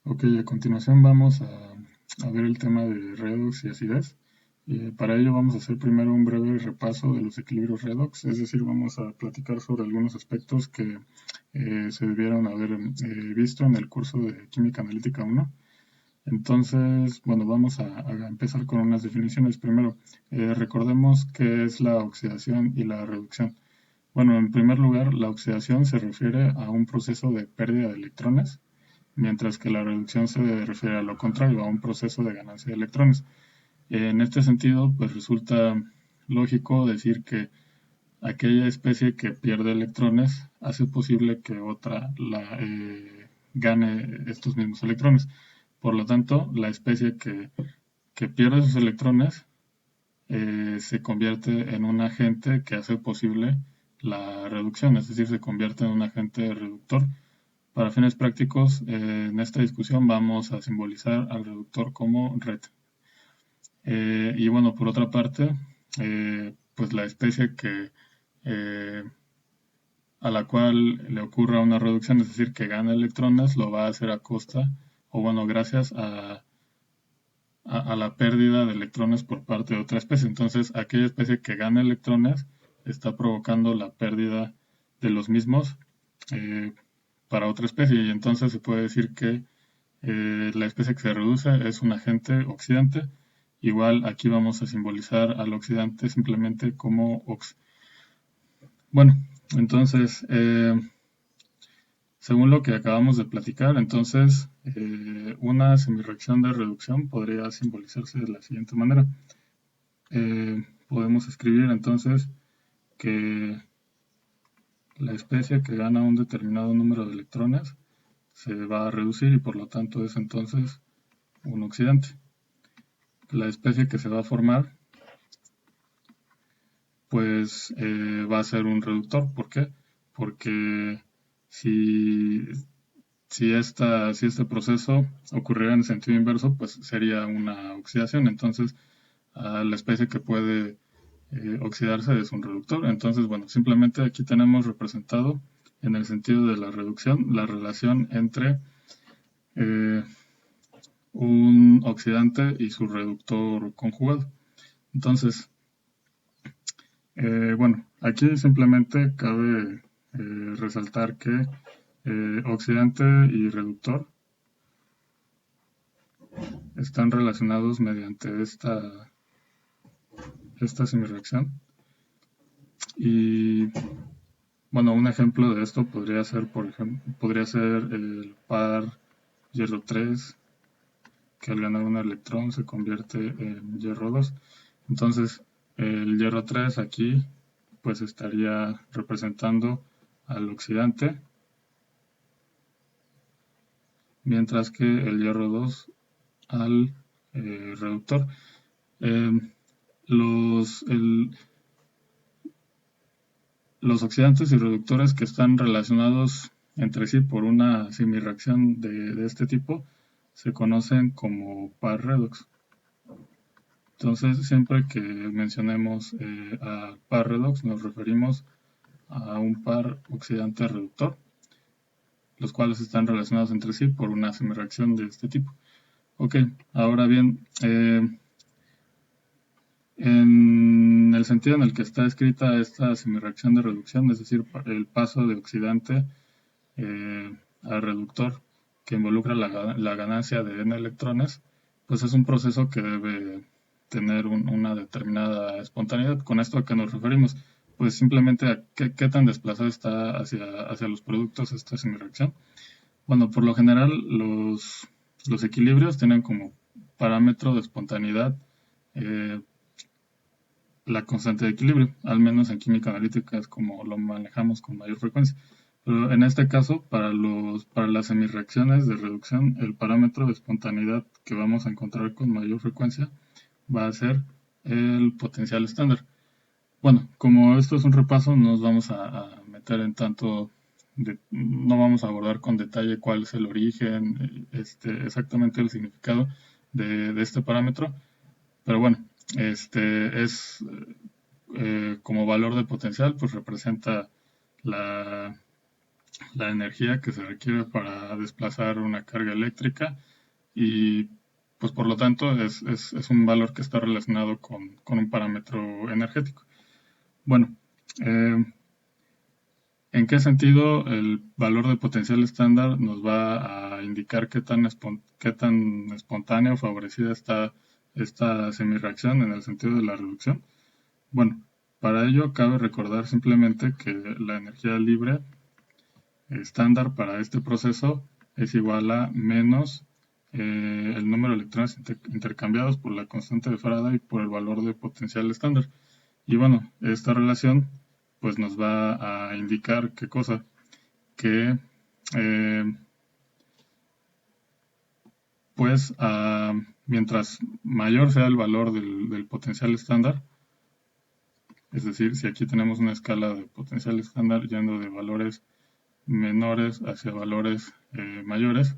Ok, a continuación vamos a ver el tema de redox y acidez. Para ello vamos a hacer primero un breve repaso de los equilibrios redox, es decir, vamos a platicar sobre algunos aspectos que se debieron haber visto en el curso de Química Analítica 1. Entonces, bueno, vamos a empezar con unas definiciones. Primero, recordemos qué es la oxidación y la reducción. Bueno, en primer lugar, la oxidación se refiere a un proceso de pérdida de electrones, mientras que la reducción se refiere a lo contrario, a un proceso de ganancia de electrones. En este sentido, pues resulta lógico decir que aquella especie que pierde electrones hace posible que otra gane estos mismos electrones. Por lo tanto, la especie que pierde sus electrones se convierte en un agente que hace posible la reducción, es decir, se convierte en un agente reductor. Para fines prácticos, en esta discusión vamos a simbolizar al reductor como red. Y bueno, por otra parte, pues la especie eh, a la cual le ocurra una reducción, es decir, que gana electrones, lo va a hacer a costa, o bueno, gracias a la pérdida de electrones por parte de otra especie. Entonces, aquella especie que gana electrones está provocando la pérdida de los mismos eh, para otra especie. Y entonces se puede decir que la especie que se reduce es un agente oxidante. Igual aquí vamos a simbolizar al oxidante simplemente como Bueno, entonces, según lo que acabamos de platicar, entonces una semirreacción de reducción podría simbolizarse de la siguiente manera. Podemos escribir entonces que la especie que gana un determinado número de electrones se va a reducir y por lo tanto es entonces un oxidante. La especie que se va a formar pues va a ser un reductor. ¿Por qué? Porque si, si este proceso ocurriera en sentido inverso, pues sería una oxidación. Entonces, la especie que puede oxidarse es un reductor. Entonces, bueno, simplemente aquí tenemos representado en el sentido de la reducción la relación entre eh, un oxidante y su reductor conjugado. Entonces, bueno, aquí simplemente cabe resaltar que oxidante y reductor están relacionados mediante esta semireacción. Y bueno, un ejemplo de esto podría ser, por ejemplo, podría ser el par hierro 3, que al ganar un electrón se convierte en hierro 2. Entonces, el hierro 3 aquí pues estaría representando al oxidante, mientras que el hierro 2 al reductor. Eh, los, el, los oxidantes y reductores que están relacionados entre sí por una semirreacción de este tipo se conocen como par redox. Entonces, siempre que mencionemos a par redox, nos referimos a un par oxidante reductor, los cuales están relacionados entre sí por una semirreacción de este tipo. Ok, ahora bien, en el sentido en el que está escrita esta semirreacción de reducción, es decir, el paso de oxidante al reductor que involucra la ganancia de n electrones, pues es un proceso que debe tener una determinada espontaneidad. ¿Con esto a qué nos referimos? Pues simplemente a qué tan desplazado está hacia los productos esta semireacción. Bueno, por lo general los equilibrios tienen como parámetro de espontaneidad eh, la constante de equilibrio, al menos en química analítica es como lo manejamos con mayor frecuencia. Pero en este caso, para las semirreacciones de reducción, el parámetro de espontaneidad que vamos a encontrar con mayor frecuencia va a ser el potencial estándar. Bueno, como esto es un repaso, no nos vamos a meter en no vamos a abordar con detalle cuál es el origen, exactamente el significado de este parámetro, pero bueno, este es como valor de potencial, pues representa la, la energía que se requiere para desplazar una carga eléctrica y pues por lo tanto es un valor que está relacionado con un parámetro energético. Bueno, eh, ¿en qué sentido el valor de potencial estándar nos va a indicar qué tan espontánea o favorecida está esta semirreacción en el sentido de la reducción? Bueno, para ello cabe recordar simplemente que la energía libre estándar para este proceso es igual a menos el número de electrones intercambiados por la constante de Faraday por el valor de potencial estándar. Y bueno, esta relación pues nos va a indicar qué cosa, que eh, pues mientras mayor sea el valor del potencial estándar, es decir, si aquí tenemos una escala de potencial estándar yendo de valores menores hacia valores mayores,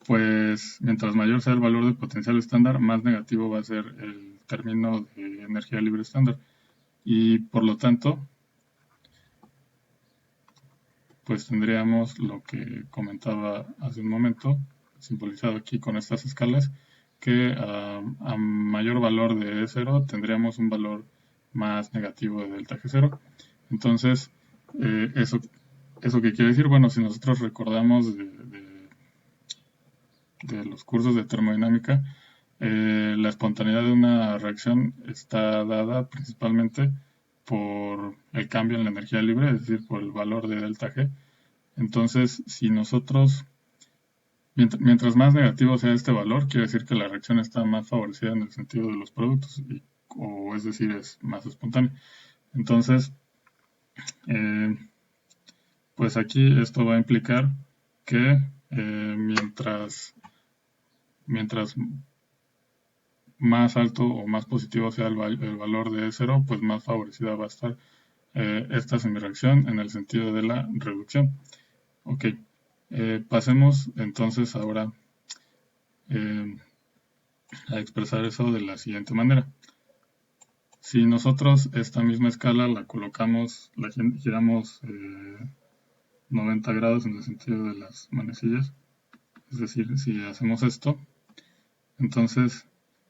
pues mientras mayor sea el valor de potencial estándar, más negativo va a ser el término de energía libre estándar. Y por lo tanto, pues tendríamos lo que comentaba hace un momento, simbolizado aquí con estas escalas, que a mayor valor de E0 tendríamos un valor más negativo de delta G0. Entonces, eso qué quiere decir, bueno, si nosotros recordamos de los cursos de termodinámica, la espontaneidad de una reacción está dada principalmente por el cambio en la energía libre, es decir, por el valor de delta G. Entonces, si nosotros, mientras más negativo sea este valor, quiere decir que la reacción está más favorecida en el sentido de los productos, o es decir, es más espontánea. Entonces, eh, pues aquí esto va a implicar que mientras más alto o más positivo sea el valor de E0, pues más favorecida va a estar esta semireacción en el sentido de la reducción. Ok, pasemos entonces ahora eh, a expresar eso de la siguiente manera. Si nosotros esta misma escala la colocamos, la giramos 90 grados en el sentido de las manecillas, es decir, si hacemos esto, entonces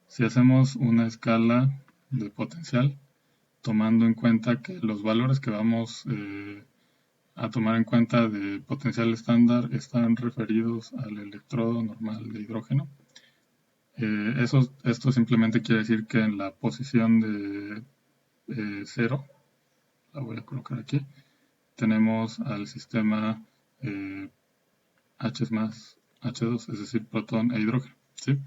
si hacemos una escala de potencial, tomando en cuenta que los valores que vamos a tomar en cuenta de potencial estándar están referidos al electrodo normal de hidrógeno. Esto simplemente quiere decir que en la posición de 0, la voy a colocar aquí, tenemos al sistema H más H2, es decir, protón e hidrógeno. ¿Sí?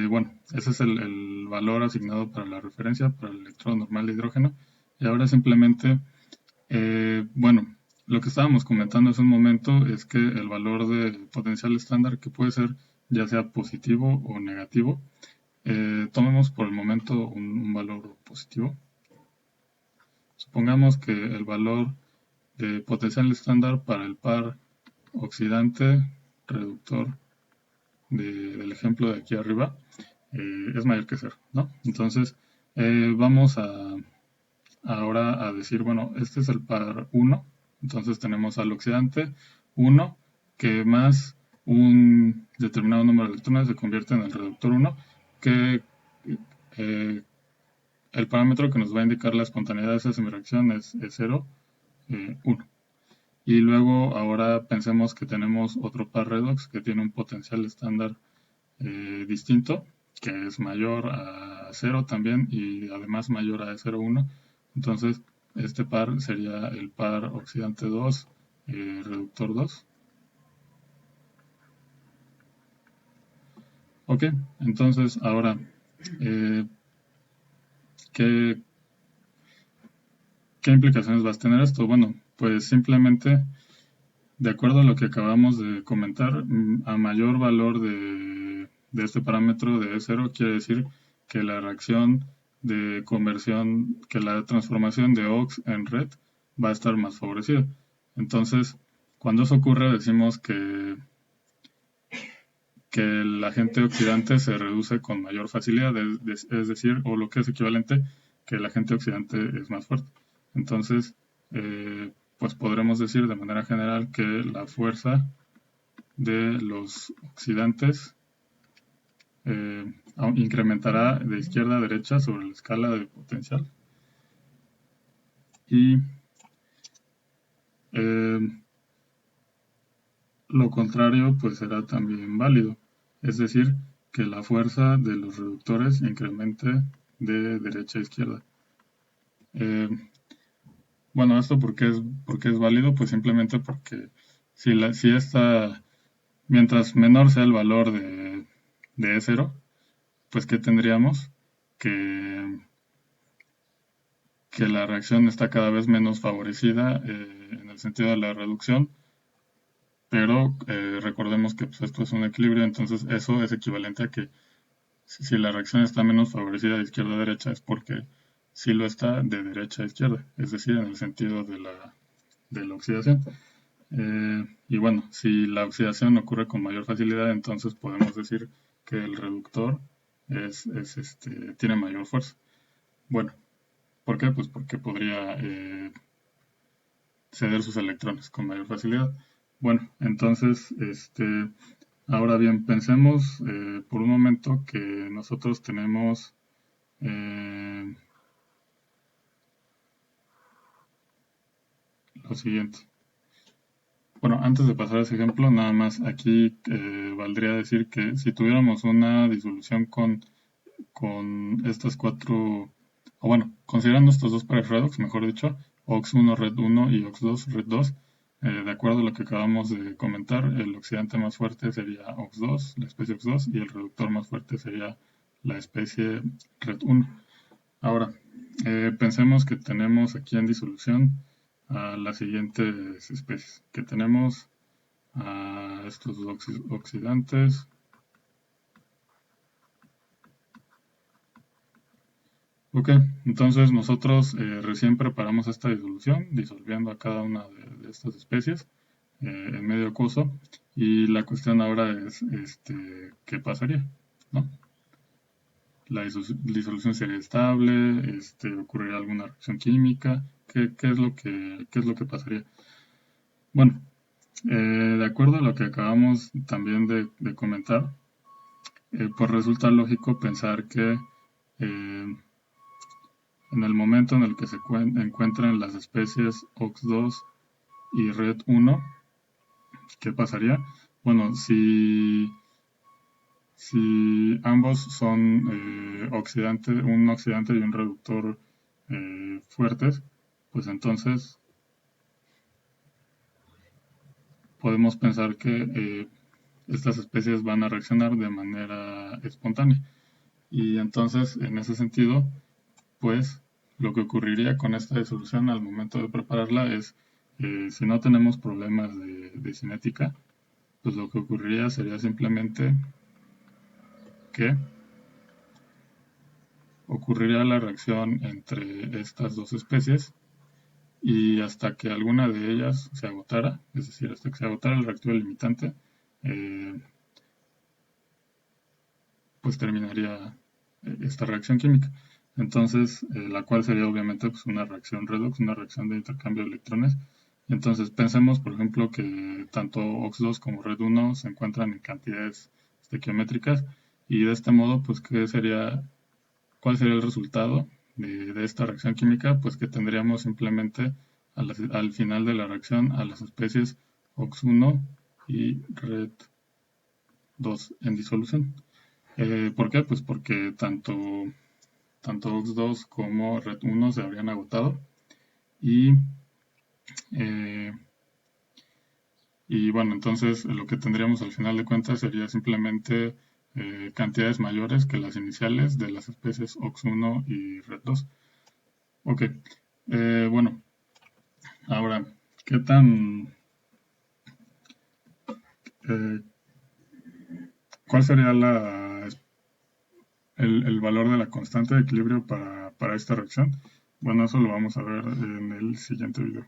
Bueno, ese es el valor asignado para la referencia, para el electrodo normal de hidrógeno. Y ahora simplemente, bueno, lo que estábamos comentando hace un momento es que el valor de potencial estándar, que puede ser ya sea positivo o negativo, tomemos por el momento un valor positivo. Supongamos que el valor de potencial estándar para el par oxidante reductor del ejemplo de aquí arriba es mayor que 0, ¿no? Entonces, vamos ahora a decir, bueno, este es el par 1, entonces tenemos al oxidante 1, que más un determinado número de electrones se convierte en el reductor 1, que eh, el parámetro que nos va a indicar la espontaneidad de esa semireacción es 0, 1. Y luego ahora pensemos que tenemos otro par redox que tiene un potencial estándar distinto, que es mayor a 0 también y además mayor a 0,1. Entonces, este par sería el par oxidante 2, reductor 2. Ok, entonces ahora, eh, ¿qué, ¿qué implicaciones va a tener esto? Bueno, pues simplemente, de acuerdo a lo que acabamos de comentar, a mayor valor de este parámetro de E0 quiere decir que la reacción de conversión, que la transformación de ox en red va a estar más favorecida. Entonces, cuando eso ocurre, decimos que el agente oxidante se reduce con mayor facilidad, es decir, o lo que es equivalente, que el agente oxidante es más fuerte. Entonces, pues podremos decir de manera general que la fuerza de los oxidantes incrementará de izquierda a derecha sobre la escala de potencial. Y lo contrario pues será también válido, es decir, que la fuerza de los reductores incremente de derecha a izquierda. Bueno, ¿esto porque es válido? Pues simplemente porque si mientras menor sea el valor de E0, pues ¿qué tendríamos? Que, que la reacción está cada vez menos favorecida en el sentido de la reducción, pero recordemos que pues, esto es un equilibrio, entonces eso es equivalente a que si la reacción está menos favorecida de izquierda a derecha es porque sí lo está de derecha a izquierda, es decir, en el sentido de la oxidación. Y bueno, si la oxidación ocurre con mayor facilidad, entonces podemos decir que el reductor tiene mayor fuerza. Bueno, ¿por qué? Pues porque podría ceder sus electrones con mayor facilidad. Bueno, entonces, ahora bien, pensemos por un momento que nosotros tenemos lo siguiente. Bueno, antes de pasar a ese ejemplo, nada más aquí valdría decir que si tuviéramos una disolución con estas cuatro, o bueno, considerando estos dos pares redox, mejor dicho, OX1 red 1 y OX2 red 2, de acuerdo a lo que acabamos de comentar, el oxidante más fuerte sería OX2, la especie OX2, y el reductor más fuerte sería la especie red 1. Ahora, pensemos que tenemos aquí en disolución a las siguientes especies, que tenemos a estos dos oxidantes. Ok, entonces nosotros recién preparamos esta disolución, disolviendo a cada una de estas especies en medio acuoso, y la cuestión ahora es ¿qué pasaría? ¿No? La disolución sería estable, ocurriría alguna reacción química, qué es lo que pasaría? Bueno, de acuerdo a lo que acabamos también de comentar, pues resulta lógico pensar que en el momento en el que se encuentran las especies OX2 y Red 1, ¿qué pasaría? Bueno, si ambos son un oxidante y un reductor fuertes, pues entonces podemos pensar que estas especies van a reaccionar de manera espontánea. Y entonces, en ese sentido, pues lo que ocurriría con esta disolución al momento de prepararla es, si no tenemos problemas de cinética, pues lo que ocurriría sería simplemente que ocurriría la reacción entre estas dos especies y hasta que alguna de ellas se agotara, es decir, hasta que se agotara el reactivo limitante, eh, pues terminaría esta reacción química. Entonces, la cual sería obviamente pues, una reacción redox, una reacción de intercambio de electrones. Entonces, pensemos, por ejemplo, que tanto OX2 como Red 1 se encuentran en cantidades estequiométricas y de este modo, pues, ¿cuál sería el resultado de esta reacción química? Pues que tendríamos simplemente al final de la reacción a las especies OX1 y Red 2 en disolución. ¿Por qué? Pues porque tanto OX2 como Red 1 se habrían agotado y, eh, y bueno, entonces lo que tendríamos al final de cuentas sería simplemente cantidades mayores que las iniciales de las especies OX1 y Red 2. Ok, bueno, ahora, ¿qué tan... eh, ¿cuál sería el valor de la constante de equilibrio para esta reacción? Bueno, eso lo vamos a ver en el siguiente video.